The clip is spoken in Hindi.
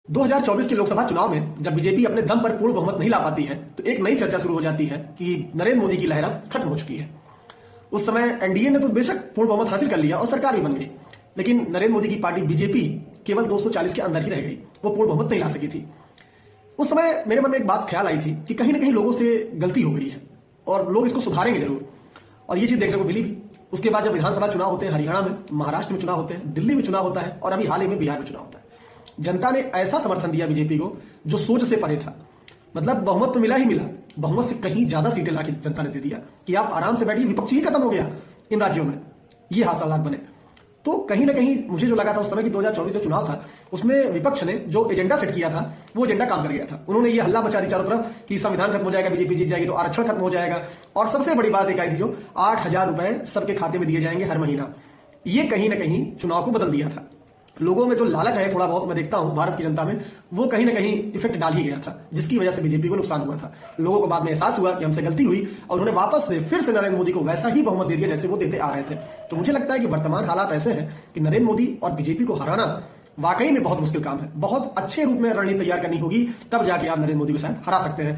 2024 के लोकसभा चुनाव में जब बीजेपी अपने दम पर पूर्ण बहुमत नहीं ला पाती है तो एक नई चर्चा शुरू हो जाती है कि नरेंद्र मोदी की लहर अब खत्म हो चुकी है। उस समय एनडीए ने तो बेशक पूर्ण बहुमत हासिल कर लिया और सरकार भी बन गई, लेकिन नरेंद्र मोदी की पार्टी बीजेपी केवल 240 के अंदर ही रह गई, वो पूर्ण बहुमत नहीं ला सकी थी। उस समय मेरे मन में एक बात ख्याल आई थी कि कहीं ना कहीं लोगों से गलती हो गई है और लोग इसको सुधारेंगे जरूर, और ये चीज देखने को मिली भी। उसके बाद जब विधानसभा चुनाव होते हैं, हरियाणा में, महाराष्ट्र में चुनाव होते हैं, दिल्ली में चुनाव होता है और अभी हाल ही में बिहार में चुनाव होता है, जनता ने ऐसा समर्थन दिया बीजेपी को जो सोच से परे था। मतलब बहुमत तो मिला ही मिला, बहुमत से कहीं ज्यादा सीटें लाके जनता ने दे दिया कि आप आराम से बैठिए, विपक्ष ही खत्म हो गया इन राज्यों में, ये हालात बने। तो कहीं ना कहीं मुझे जो लगा था उस समय कि 2024 जो चुनाव था उसमें विपक्ष ने जो एजेंडा सेट किया था वो एजेंडा काम कर गया था। उन्होंने ये हल्ला मचा दी चारों तरफ कि संविधान खत्म हो जाएगा, बीजेपी जीत जाएगी तो आरक्षण खत्म हो जाएगा, और सबसे बड़ी बात एक आई थी जो 8,000 रुपए सबके खाते में दिए जाएंगे हर महीना। ये कहीं ना कहीं चुनाव को बदल दिया था। लोगों में जो लालच है थोड़ा बहुत, मैं देखता हूं भारत की जनता में, वो कहीं ना कहीं इफेक्ट डाल ही गया था, जिसकी वजह से बीजेपी को नुकसान हुआ था। लोगों को बाद में एहसास हुआ कि हमसे गलती हुई और उन्होंने वापस से फिर से नरेंद्र मोदी को वैसा ही बहुमत दे दिया जैसे वो देते आ रहे थे। तो मुझे लगता है कि वर्तमान हालात ऐसे हैं कि नरेंद्र मोदी और बीजेपी को हराना वाकई में बहुत मुश्किल काम है। बहुत अच्छे रूप में रणनीति तैयार करनी होगी, तब जाके आप नरेंद्र मोदी को शायद हरा सकते हैं।